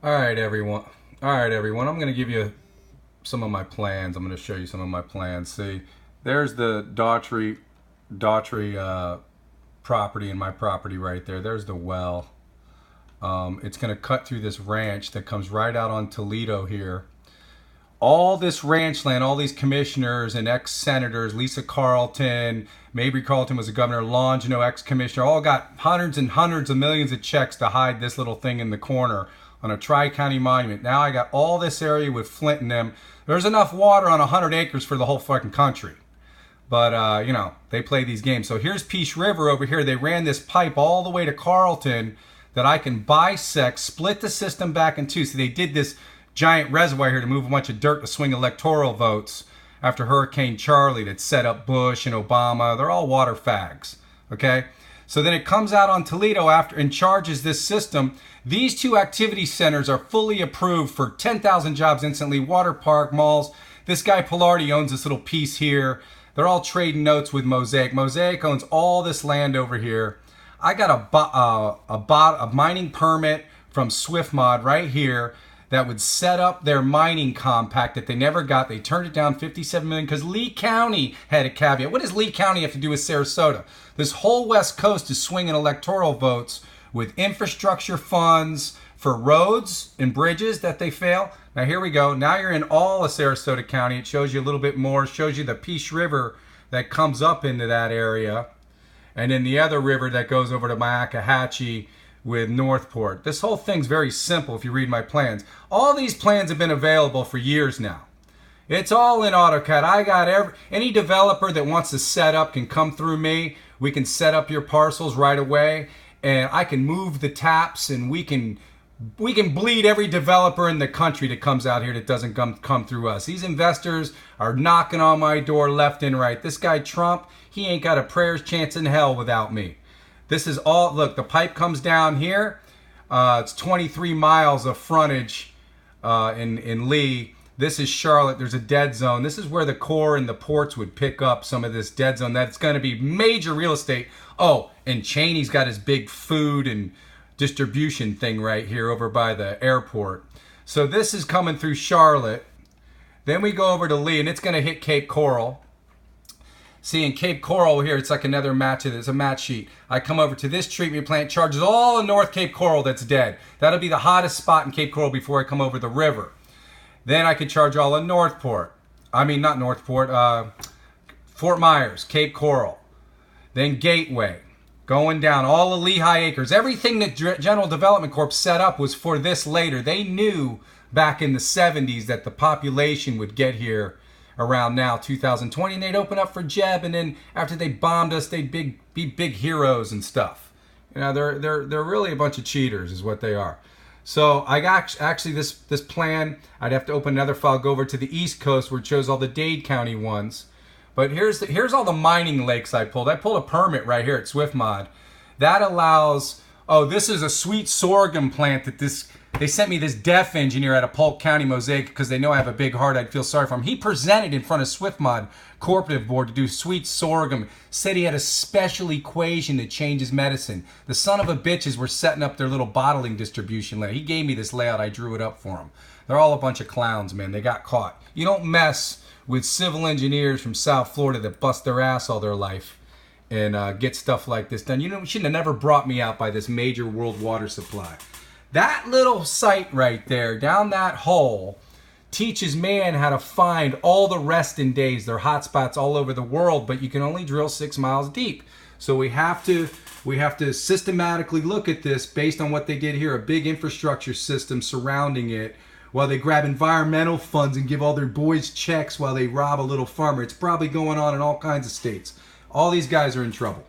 All right, everyone. I'm going to give you some of my plans. I'm going to show you some of my plans. See, there's the Daughtry property and my property right there. There's the well. It's going to cut through this ranch that comes right out on Toledo here. All this ranch land, all these commissioners and ex-senators, Lisa Carlton, Mabry Carlton was the governor, Longino, ex-commissioner, all got hundreds and hundreds of millions of checks to hide this little thing in the corner on a tri-county monument. Now I got all this area with Flint in them. There's enough water on 100 acres for the whole fucking country. But, they play these games. So here's Peace River over here. They ran this pipe all the way to Carlton that I can bisect, split the system back in two. So they did this giant reservoir here to move a bunch of dirt to swing electoral votes after Hurricane Charlie that set up Bush and Obama. They're all water fags, okay? So then it comes out on Toledo after and charges this system. These two activity centers are fully approved for 10,000 jobs instantly, water park, malls. This guy Pilardi owns this little piece here. They're all trading notes with Mosaic. Mosaic owns all this land over here. I got a mining permit from Swfwmd right here that would set up their mining compact that they never got. They turned it down, $57 million, because Lee County had a caveat. What does Lee County have to do with Sarasota? This whole West Coast is swinging electoral votes with infrastructure funds for roads and bridges that they fail. Now here we go. Now you're in all of Sarasota County. It shows you a little bit more. It shows you the Peace River that comes up into that area. And then the other river that goes over to Myakkahatchee with Northport. This whole thing's very simple if you read my plans. All these plans have been available for years now. It's all in AutoCAD. I got any developer that wants to set up can come through me. We can set up your parcels right away, and I can move the taps, and we can bleed every developer in the country that comes out here that doesn't come through us. These investors are knocking on my door left and right. This guy Trump, he ain't got a prayer's chance in hell without me. This is all, look, the pipe comes down here. It's 23 miles of frontage in Lee. This is Charlotte. There's a dead zone. This is where the Corps and the ports would pick up some of this dead zone. That's going to be major real estate. Oh, and Cheney's got his big food and distribution thing right here over by the airport. So this is coming through Charlotte. Then we go over to Lee, and it's going to hit Cape Coral. See, in Cape Coral here, it's like another match. It's a match sheet. I come over to this treatment plant, charges all in North Cape Coral that's dead. That'll be the hottest spot in Cape Coral before I come over the river. Then I could charge all in Northport. I mean, not Northport, Fort Myers, Cape Coral. Then Gateway. Going down all of Lehigh Acres. Everything that General Development Corp set up was for this later. They knew back in the 70s that the population would get here around now, 2020, and they'd open up for Jeb, and then after they bombed us, they'd be big heroes and stuff. You know, they're really a bunch of cheaters is what they are. So I got actually this plan. I'd have to open another file, go over to the East Coast where it shows all the Dade County ones. But here's all the mining lakes I pulled. I pulled a permit right here at Swfwmd. That allows, oh, this is a sweet sorghum plant that they sent me this deaf engineer out of Polk County, Mosaic, because they know I have a big heart. I'd feel sorry for him. He presented in front of Swfwmd Cooperative Board to do sweet sorghum. Said he had a special equation that changes medicine. The son of a bitches were setting up their little bottling distribution layout. He gave me this layout. I drew it up for him. They're all a bunch of clowns, man. They got caught. You don't mess with civil engineers from South Florida that bust their ass all their life and get stuff like this done. You shouldn't have never brought me out by this major world water supply. That little site right there, down that hole, teaches man how to find all the resting days. They're hotspots all over the world, but you can only drill 6 miles deep. So we have to systematically look at this based on what they did here, a big infrastructure system surrounding it, while they grab environmental funds and give all their boys checks while they rob a little farmer. It's probably going on in all kinds of states. All these guys are in trouble.